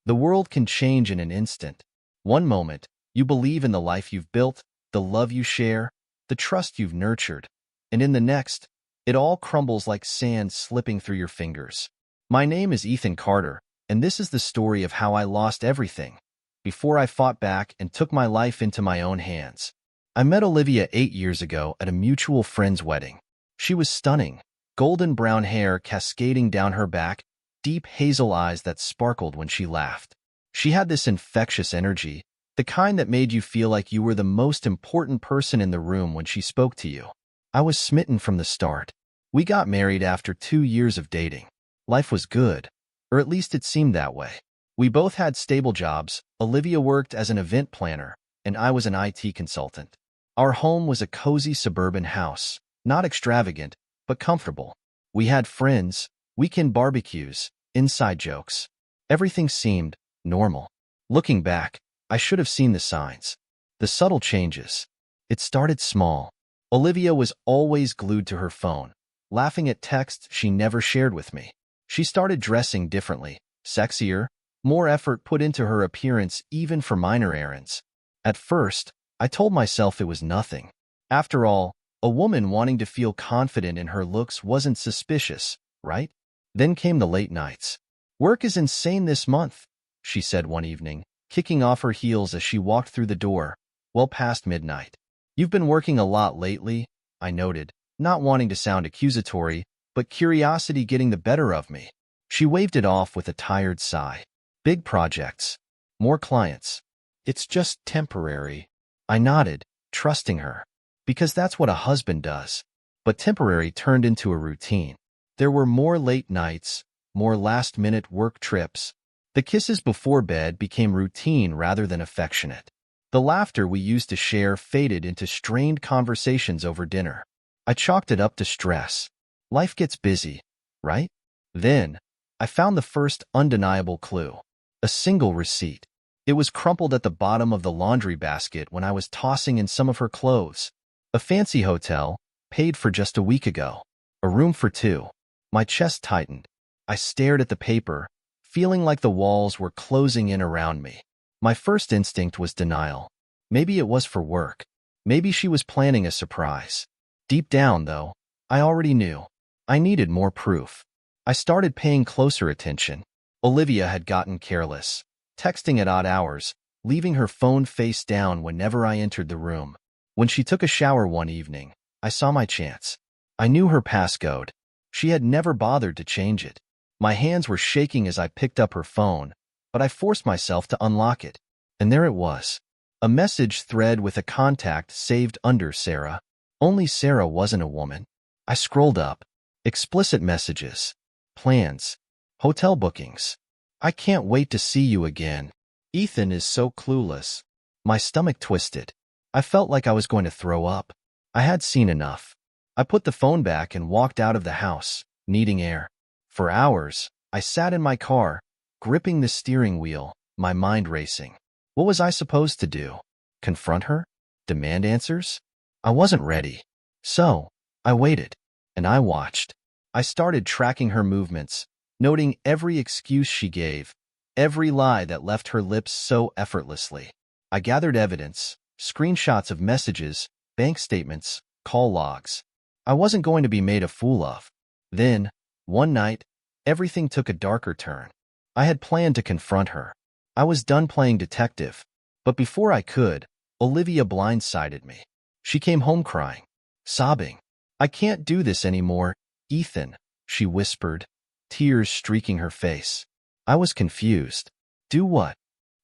The world can change in an instant. One moment, you believe in the life you've built, the love you share, the trust you've nurtured, and in the next, it all crumbles like sand slipping through your fingers. My name is Ethan Carter, and this is the story of how I lost everything before I fought back and took my life into my own hands. I met Olivia 8 years ago at a mutual friend's wedding. She was stunning, golden brown hair cascading down her back, deep hazel eyes that sparkled when she laughed. She had this infectious energy, the kind that made you feel like you were the most important person in the room when she spoke to you. I was smitten from the start. We got married after 2 years of dating. Life was good, or at least it seemed that way. We both had stable jobs. Olivia worked as an event planner, and I was an IT consultant. Our home was a cozy suburban house, not extravagant, but comfortable. We had friends, weekend barbecues, inside jokes. Everything seemed normal. Looking back, I should have seen the signs. The subtle changes. It started small. Olivia was always glued to her phone, laughing at texts she never shared with me. She started dressing differently, sexier, more effort put into her appearance even for minor errands. At first, I told myself it was nothing. After all, a woman wanting to feel confident in her looks wasn't suspicious, right? Then came the late nights. "Work is insane this month," she said one evening, kicking off her heels as she walked through the door, well past midnight. "You've been working a lot lately," I noted, not wanting to sound accusatory, but curiosity getting the better of me. She waved it off with a tired sigh. "Big projects. More clients. It's just temporary." I nodded, trusting her, because that's what a husband does. But temporary turned into a routine. There were more late nights, more last-minute work trips. The kisses before bed became routine rather than affectionate. The laughter we used to share faded into strained conversations over dinner. I chalked it up to stress. Life gets busy, right? Then, I found the first undeniable clue. A single receipt. It was crumpled at the bottom of the laundry basket when I was tossing in some of her clothes. A fancy hotel, paid for just a week ago. A room for two. My chest tightened. I stared at the paper, feeling like the walls were closing in around me. My first instinct was denial. Maybe it was for work. Maybe she was planning a surprise. Deep down, though, I already knew. I needed more proof. I started paying closer attention. Olivia had gotten careless, texting at odd hours, leaving her phone face down whenever I entered the room. When she took a shower one evening, I saw my chance. I knew her passcode. She had never bothered to change it. My hands were shaking as I picked up her phone, but I forced myself to unlock it. And there it was. A message thread with a contact saved under Sarah. Only Sarah wasn't a woman. I scrolled up. Explicit messages. Plans. Hotel bookings. "I can't wait to see you again. Ethan is so clueless." My stomach twisted. I felt like I was going to throw up. I had seen enough. I put the phone back and walked out of the house, needing air. For hours, I sat in my car, gripping the steering wheel, my mind racing. What was I supposed to do? Confront her? Demand answers? I wasn't ready. So, I waited, and I watched. I started tracking her movements, noting every excuse she gave, every lie that left her lips so effortlessly. I gathered evidence, screenshots of messages, bank statements, call logs. I wasn't going to be made a fool of. Then, one night, everything took a darker turn. I had planned to confront her. I was done playing detective. But before I could, Olivia blindsided me. She came home crying, sobbing. "I can't do this anymore, Ethan," she whispered, tears streaking her face. I was confused. "Do what?"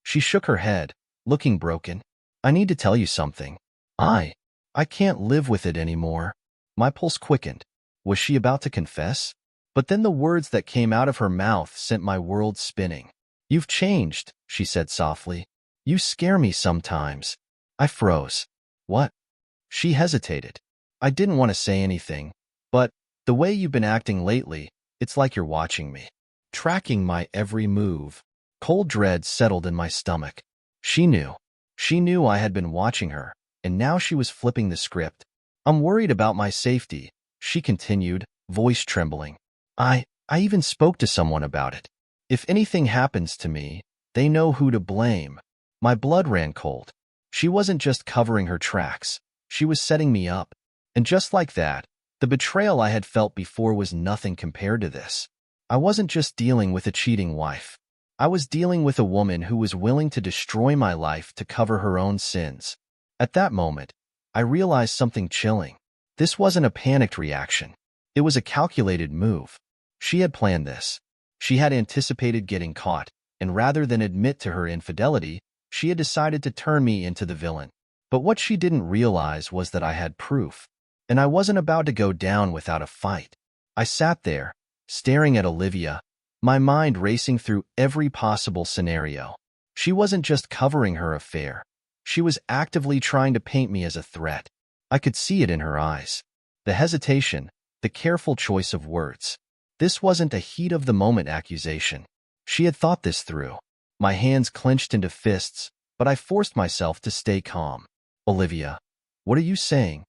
She shook her head, looking broken. "I need to tell you something. I can't live with it anymore." My pulse quickened. Was she about to confess? But then the words that came out of her mouth sent my world spinning. "You've changed," she said softly. "You scare me sometimes." I froze. "What?" She hesitated. I didn't want to say anything, but the way you've been acting lately, it's like you're watching me, tracking my every move. Cold dread settled in my stomach. She knew. She knew I had been watching her, and now she was flipping the script. "I'm worried about my safety," she continued, voice trembling. I even spoke to someone about it. "If anything happens to me, They know who to blame. My blood ran cold. She wasn't just covering her tracks. She was setting me up. And just like that, the betrayal I had felt before was nothing compared to this. I wasn't just dealing with a cheating wife. I was dealing with a woman who was willing to destroy my life to cover her own sins. At that moment, I realized something chilling. This wasn't a panicked reaction. It was a calculated move. She had planned this. She had anticipated getting caught, and rather than admit to her infidelity, she had decided to turn me into the villain. But what she didn't realize was that I had proof, and I wasn't about to go down without a fight. I sat there, staring at Olivia, my mind racing through every possible scenario. She wasn't just covering her affair. She was actively trying to paint me as a threat. I could see it in her eyes. The hesitation, the careful choice of words. This wasn't a heat-of-the-moment accusation. She had thought this through. My hands clenched into fists, but I forced myself to stay calm. Olivia, what are you saying?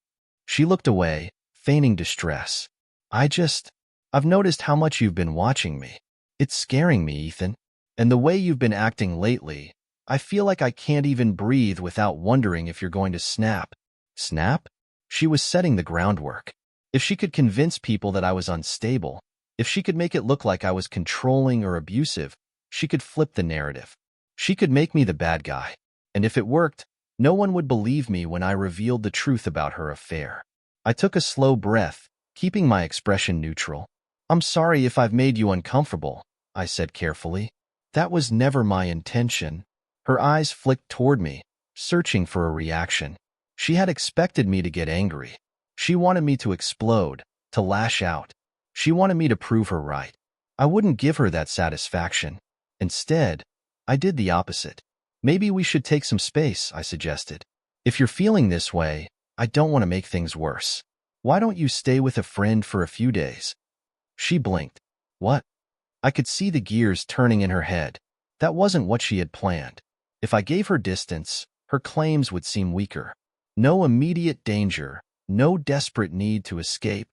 She looked away, feigning distress. I've noticed how much you've been watching me. It's scaring me, Ethan. And the way you've been acting lately, I feel like I can't even breathe without wondering if you're going to snap. Snap? She was setting the groundwork. If she could convince people that I was unstable, if she could make it look like I was controlling or abusive, she could flip the narrative. She could make me the bad guy. And if it worked, no one would believe me when I revealed the truth about her affair. I took a slow breath, keeping my expression neutral. I'm sorry if I've made you uncomfortable, I said carefully. That was never my intention. Her eyes flicked toward me, searching for a reaction. She had expected me to get angry. She wanted me to explode, to lash out. She wanted me to prove her right. I wouldn't give her that satisfaction. Instead, I did the opposite. Maybe we should take some space, I suggested. If you're feeling this way, I don't want to make things worse. Why don't you stay with a friend for a few days? She blinked. What? I could see the gears turning in her head. That wasn't what she had planned. If I gave her distance, her claims would seem weaker. No immediate danger, no desperate need to escape.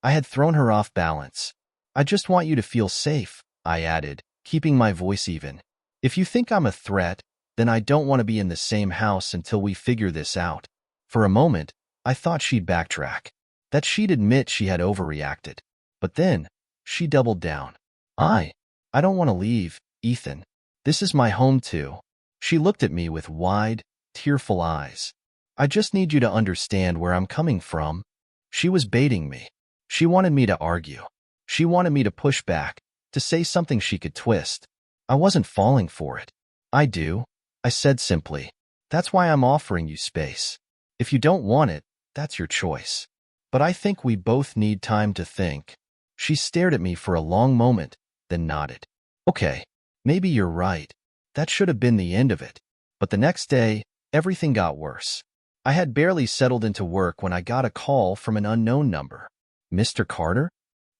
I had thrown her off balance. I just want you to feel safe, I added, keeping my voice even. If you think I'm a threat, then I don't want to be in the same house until we figure this out. For a moment, I thought she'd backtrack, that she'd admit she had overreacted. But then, she doubled down. I don't want to leave, Ethan. This is my home too. She looked at me with wide, tearful eyes. I just need you to understand where I'm coming from. She was baiting me. She wanted me to argue. She wanted me to push back, to say something she could twist. I wasn't falling for it. I do, I said simply. That's why I'm offering you space. If you don't want it, that's your choice. But I think we both need time to think. She stared at me for a long moment, then nodded. Okay, maybe you're right. That should have been the end of it. But the next day, everything got worse. I had barely settled into work when I got a call from an unknown number. Mr. Carter?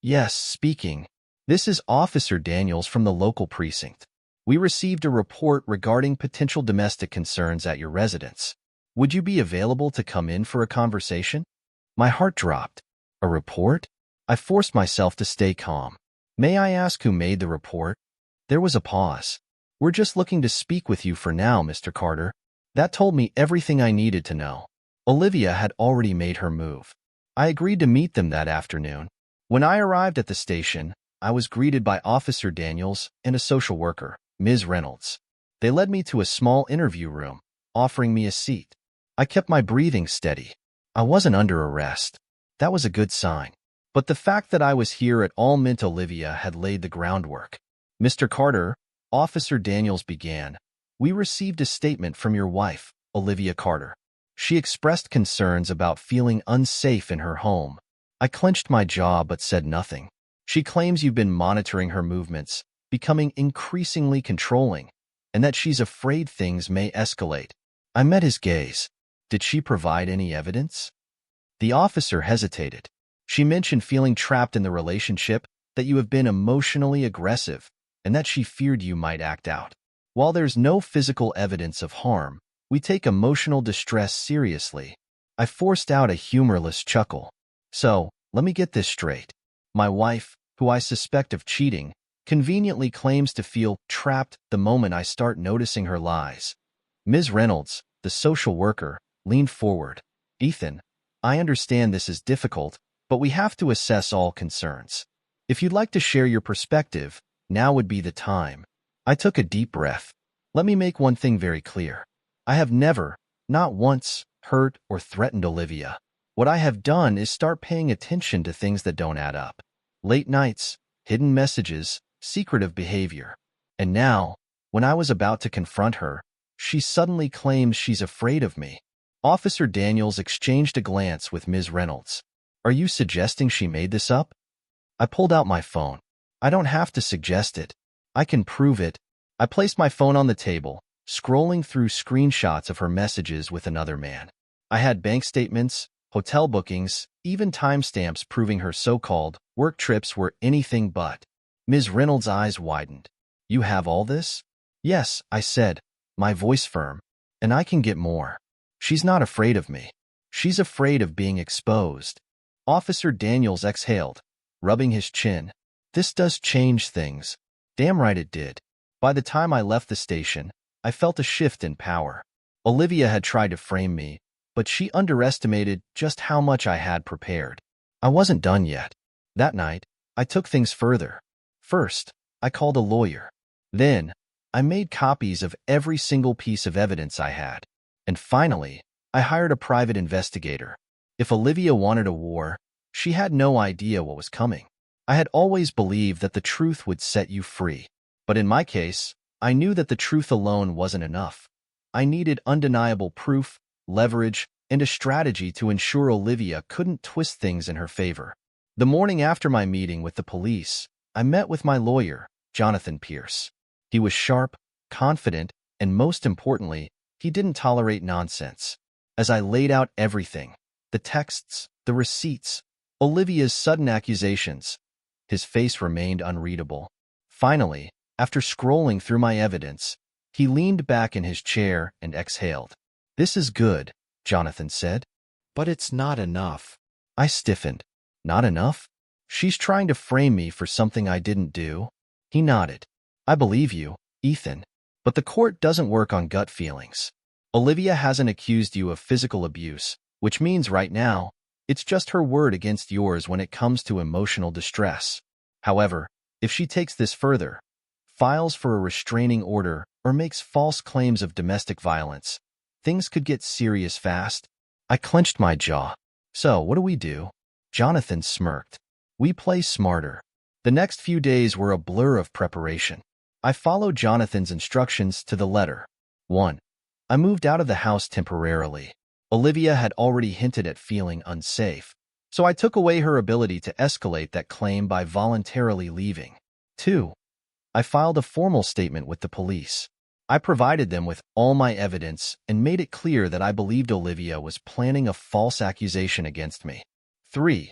Yes, speaking. This is Officer Daniels from the local precinct. We received a report regarding potential domestic concerns at your residence. Would you be available to come in for a conversation? My heart dropped. A report? I forced myself to stay calm. May I ask who made the report? There was a pause. We're just looking to speak with you for now, Mr. Carter. That told me everything I needed to know. Olivia had already made her move. I agreed to meet them that afternoon. When I arrived at the station, I was greeted by Officer Daniels and a social worker, Ms. Reynolds. They led me to a small interview room, offering me a seat. I kept my breathing steady. I wasn't under arrest. That was a good sign. But the fact that I was here at all meant Olivia had laid the groundwork. Mr. Carter, Officer Daniels began, we received a statement from your wife, Olivia Carter. She expressed concerns about feeling unsafe in her home. I clenched my jaw but said nothing. She claims you've been monitoring her movements, becoming increasingly controlling, and that she's afraid things may escalate. I met his gaze. Did she provide any evidence? The officer hesitated. She mentioned feeling trapped in the relationship, that you have been emotionally aggressive, and that she feared you might act out. While there's no physical evidence of harm, we take emotional distress seriously. I forced out a humorless chuckle. So, let me get this straight. My wife, who I suspect of cheating, conveniently claims to feel trapped the moment I start noticing her lies. Ms. Reynolds, the social worker, leaned forward. Ethan, I understand this is difficult, but we have to assess all concerns. If you'd like to share your perspective, now would be the time. I took a deep breath. Let me make one thing very clear. I have never, not once, hurt or threatened Olivia. What I have done is start paying attention to things that don't add up. Late nights, hidden messages, secretive behavior. And now, when I was about to confront her, she suddenly claims she's afraid of me. Officer Daniels exchanged a glance with Ms. Reynolds. Are you suggesting she made this up? I pulled out my phone. I don't have to suggest it. I can prove it. I placed my phone on the table, scrolling through screenshots of her messages with another man. I had bank statements, hotel bookings, even timestamps proving her so-called work trips were anything but. Ms. Reynolds' eyes widened. You have all this? Yes, I said, my voice firm. And I can get more. She's not afraid of me. She's afraid of being exposed. Officer Daniels exhaled, rubbing his chin. This does change things. Damn right it did. By the time I left the station, I felt a shift in power. Olivia had tried to frame me, but she underestimated just how much I had prepared. I wasn't done yet. That night, I took things further. First, I called a lawyer. Then, I made copies of every single piece of evidence I had. And finally, I hired a private investigator. If Olivia wanted a war, she had no idea what was coming. I had always believed that the truth would set you free. But in my case, I knew that the truth alone wasn't enough. I needed undeniable proof, leverage, and a strategy to ensure Olivia couldn't twist things in her favor. The morning after my meeting with the police, I met with my lawyer, Jonathan Pierce. He was sharp, confident, and most importantly, he didn't tolerate nonsense. As I laid out everything, the texts, the receipts, Olivia's sudden accusations, his face remained unreadable. Finally, after scrolling through my evidence, he leaned back in his chair and exhaled. This is good, Jonathan said. But it's not enough. I stiffened. Not enough? She's trying to frame me for something I didn't do? He nodded. I believe you, Ethan. But the court doesn't work on gut feelings. Olivia hasn't accused you of physical abuse, which means right now, it's just her word against yours when it comes to emotional distress. However, if she takes this further, files for a restraining order, or makes false claims of domestic violence, things could get serious fast. I clenched my jaw. So, what do we do? Jonathan smirked. We play smarter. The next few days were a blur of preparation. I followed Jonathan's instructions to the letter. 1. I moved out of the house temporarily. Olivia had already hinted at feeling unsafe, so I took away her ability to escalate that claim by voluntarily leaving. 2. I filed a formal statement with the police. I provided them with all my evidence and made it clear that I believed Olivia was planning a false accusation against me. 3.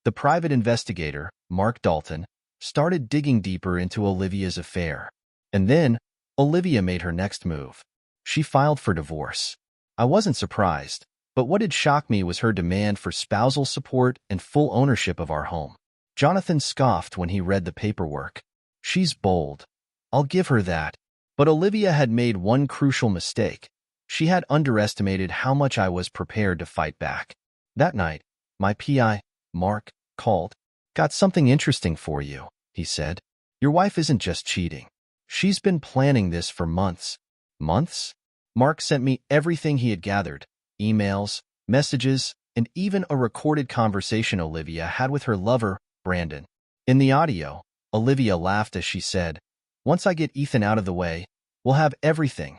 The private investigator, Mark Dalton, started digging deeper into Olivia's affair. And then, Olivia made her next move. She filed for divorce. I wasn't surprised, but what did shock me was her demand for spousal support and full ownership of our home. Jonathan scoffed when he read the paperwork. She's bold. I'll give her that. But Olivia had made one crucial mistake. She had underestimated how much I was prepared to fight back. That night, my PI, Mark, called. Got something interesting for you, he said. Your wife isn't just cheating. She's been planning this for months. Months? Mark sent me everything he had gathered, emails, messages, and even a recorded conversation Olivia had with her lover, Brandon. In the audio, Olivia laughed as she said, Once I get Ethan out of the way, we'll have everything.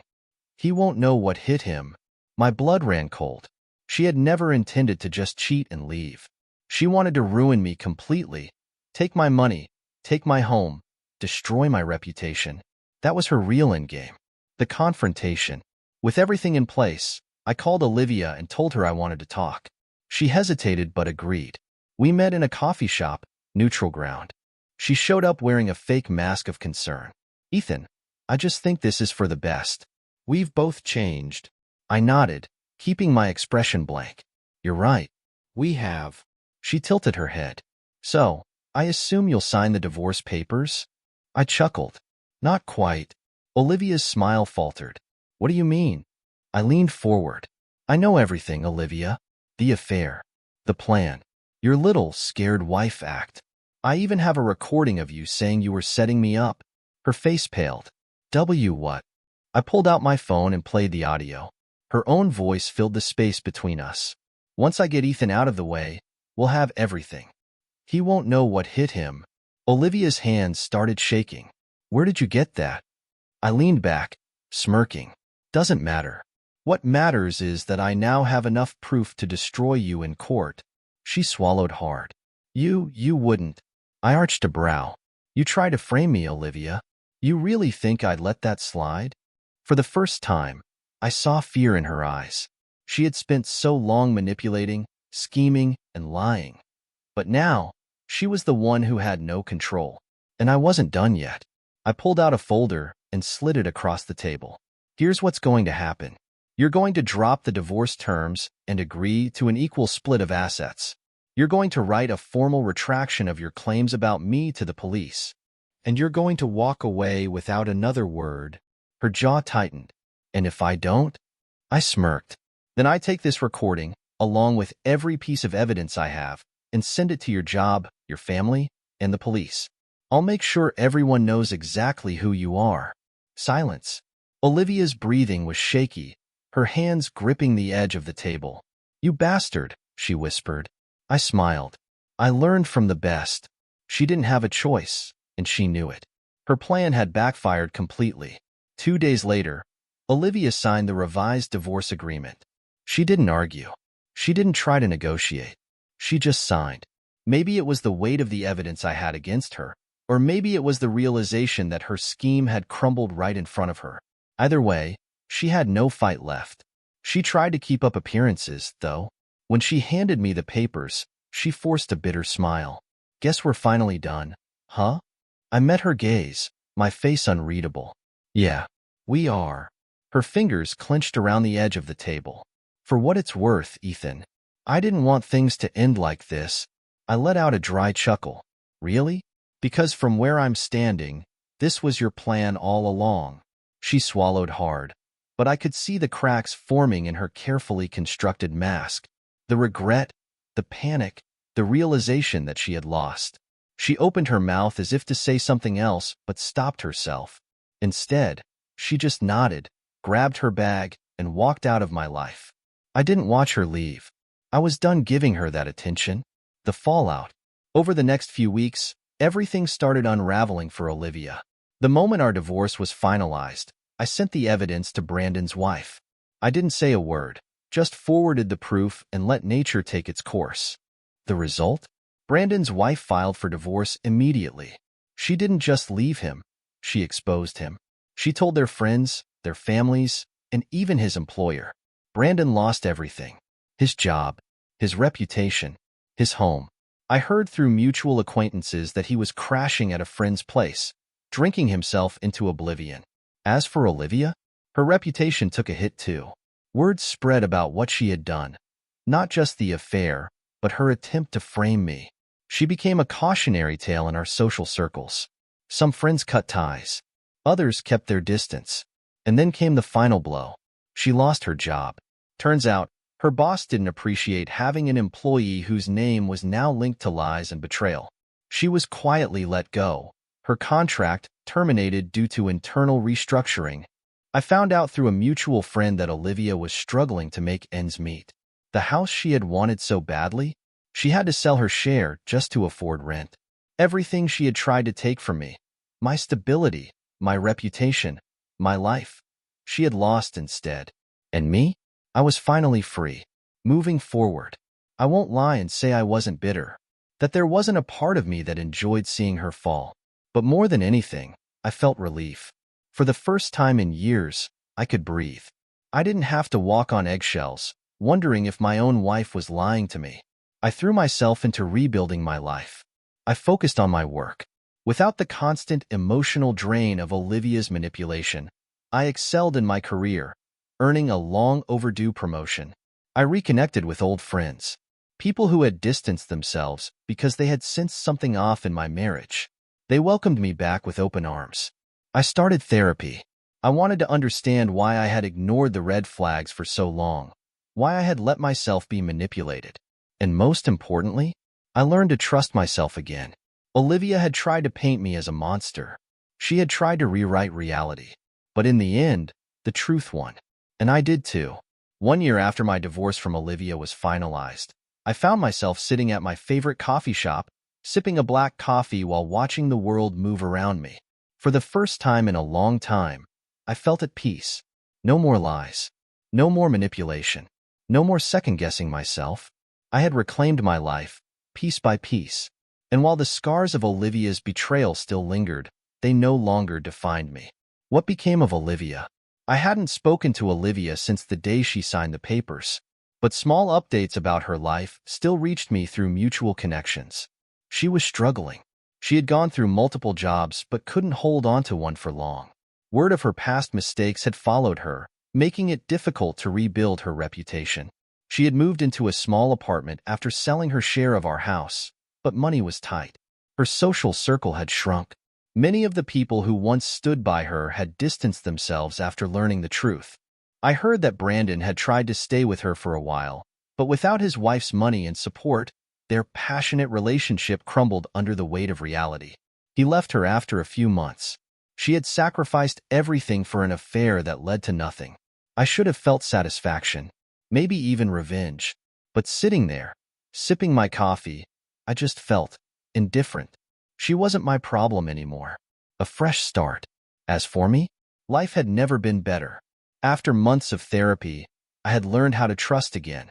He won't know what hit him. My blood ran cold. She had never intended to just cheat and leave. She wanted to ruin me completely, take my money, take my home, destroy my reputation. That was her real endgame. The confrontation. With everything in place, I called Olivia and told her I wanted to talk. She hesitated but agreed. We met in a coffee shop, neutral ground. She showed up wearing a fake mask of concern. Ethan, I just think this is for the best. We've both changed. I nodded, keeping my expression blank. You're right. We have. She tilted her head. So, I assume you'll sign the divorce papers? I chuckled. Not quite. Olivia's smile faltered. What do you mean? I leaned forward. I know everything, Olivia. The affair. The plan. Your little, scared wife act. I even have a recording of you saying you were setting me up. Her face paled. What? I pulled out my phone and played the audio. Her own voice filled the space between us. Once I get Ethan out of the way, we'll have everything. He won't know what hit him. Olivia's hands started shaking. Where did you get that? I leaned back, smirking. Doesn't matter. What matters is that I now have enough proof to destroy you in court. She swallowed hard. You wouldn't. I arched a brow. You try to frame me, Olivia. You really think I'd let that slide? For the first time, I saw fear in her eyes. She had spent so long manipulating, scheming, and lying. But now, she was the one who had no control. And I wasn't done yet. I pulled out a folder and slid it across the table. Here's what's going to happen. You're going to drop the divorce terms and agree to an equal split of assets. You're going to write a formal retraction of your claims about me to the police. And you're going to walk away without another word. Her jaw tightened. And if I don't? I smirked. Then I take this recording, along with every piece of evidence I have, and send it to your job, your family, and the police. I'll make sure everyone knows exactly who you are. Silence. Olivia's breathing was shaky, her hands gripping the edge of the table. You bastard, she whispered. I smiled. I learned from the best. She didn't have a choice, and she knew it. Her plan had backfired completely. 2 days later, Olivia signed the revised divorce agreement. She didn't argue. She didn't try to negotiate. She just signed. Maybe it was the weight of the evidence I had against her, or maybe it was the realization that her scheme had crumbled right in front of her. Either way, she had no fight left. She tried to keep up appearances, though. When she handed me the papers, she forced a bitter smile. Guess we're finally done, huh? I met her gaze, my face unreadable. Yeah, we are. Her fingers clenched around the edge of the table. For what it's worth, Ethan, I didn't want things to end like this. I let out a dry chuckle. Really? Because from where I'm standing, this was your plan all along. She swallowed hard, but I could see the cracks forming in her carefully constructed mask. The regret, the panic, the realization that she had lost. She opened her mouth as if to say something else, but stopped herself. Instead, she just nodded, grabbed her bag, and walked out of my life. I didn't watch her leave. I was done giving her that attention. The fallout. Over the next few weeks, everything started unraveling for Olivia. The moment our divorce was finalized, I sent the evidence to Brandon's wife. I didn't say a word, just forwarded the proof and let nature take its course. The result? Brandon's wife filed for divorce immediately. She didn't just leave him, she exposed him. She told their friends, their families, and even his employer. Brandon lost everything. His job, his reputation, his home. I heard through mutual acquaintances that he was crashing at a friend's place, drinking himself into oblivion. As for Olivia, her reputation took a hit too. Word spread about what she had done. Not just the affair, but her attempt to frame me. She became a cautionary tale in our social circles. Some friends cut ties. Others kept their distance. And then came the final blow. She lost her job. Turns out, her boss didn't appreciate having an employee whose name was now linked to lies and betrayal. She was quietly let go. Her contract terminated due to internal restructuring. I found out through a mutual friend that Olivia was struggling to make ends meet. The house she had wanted so badly, she had to sell her share just to afford rent. Everything she had tried to take from me, my stability, my reputation, my life, she had lost instead. And me? I was finally free. Moving forward, I won't lie and say I wasn't bitter, that there wasn't a part of me that enjoyed seeing her fall. But more than anything, I felt relief. For the first time in years, I could breathe. I didn't have to walk on eggshells, wondering if my own wife was lying to me. I threw myself into rebuilding my life. I focused on my work. Without the constant emotional drain of Olivia's manipulation, I excelled in my career, earning a long-overdue promotion. I reconnected with old friends, people who had distanced themselves because they had sensed something off in my marriage. They welcomed me back with open arms. I started therapy. I wanted to understand why I had ignored the red flags for so long, why I had let myself be manipulated. And most importantly, I learned to trust myself again. Olivia had tried to paint me as a monster. She had tried to rewrite reality. But in the end, the truth won. And I did too. 1 year after my divorce from Olivia was finalized, I found myself sitting at my favorite coffee shop, sipping a black coffee while watching the world move around me. For the first time in a long time, I felt at peace. No more lies. No more manipulation. No more second-guessing myself. I had reclaimed my life, piece by piece. And while the scars of Olivia's betrayal still lingered, they no longer defined me. What became of Olivia? I hadn't spoken to Olivia since the day she signed the papers, but small updates about her life still reached me through mutual connections. She was struggling. She had gone through multiple jobs but couldn't hold on to one for long. Word of her past mistakes had followed her, making it difficult to rebuild her reputation. She had moved into a small apartment after selling her share of our house, but money was tight. Her social circle had shrunk. Many of the people who once stood by her had distanced themselves after learning the truth. I heard that Brandon had tried to stay with her for a while, but without his wife's money and support, their passionate relationship crumbled under the weight of reality. He left her after a few months. She had sacrificed everything for an affair that led to nothing. I should have felt satisfaction, maybe even revenge. But sitting there, sipping my coffee, I just felt indifferent. She wasn't my problem anymore. A fresh start. As for me, life had never been better. After months of therapy, I had learned how to trust again,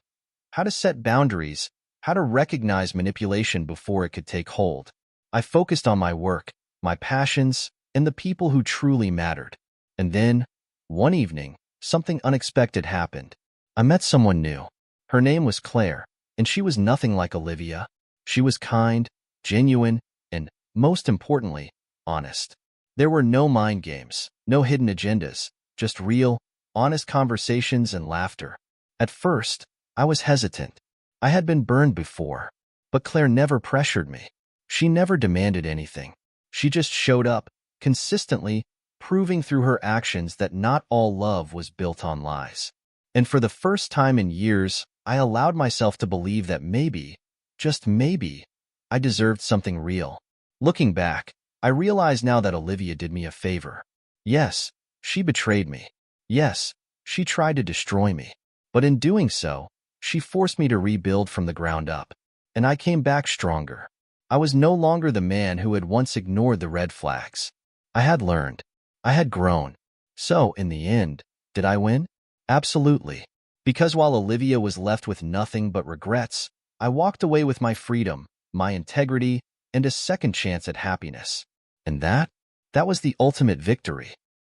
how to set boundaries, how to recognize manipulation before it could take hold. I focused on my work, my passions, and the people who truly mattered. And then, one evening, something unexpected happened. I met someone new. Her name was Claire, and she was nothing like Olivia. She was kind, genuine, and, most importantly, honest. There were no mind games, no hidden agendas, just real, honest conversations and laughter. At first, I was hesitant. I had been burned before, but Claire never pressured me. She never demanded anything. She just showed up, consistently, proving through her actions that not all love was built on lies. And for the first time in years, I allowed myself to believe that maybe, just maybe, I deserved something real. Looking back, I realize now that Olivia did me a favor. Yes, she betrayed me. Yes, she tried to destroy me. But in doing so, she forced me to rebuild from the ground up. And I came back stronger. I was no longer the man who had once ignored the red flags. I had learned. I had grown. So, in the end, did I win? Absolutely. Because while Olivia was left with nothing but regrets, I walked away with my freedom, my integrity, and a second chance at happiness. And that was the ultimate victory.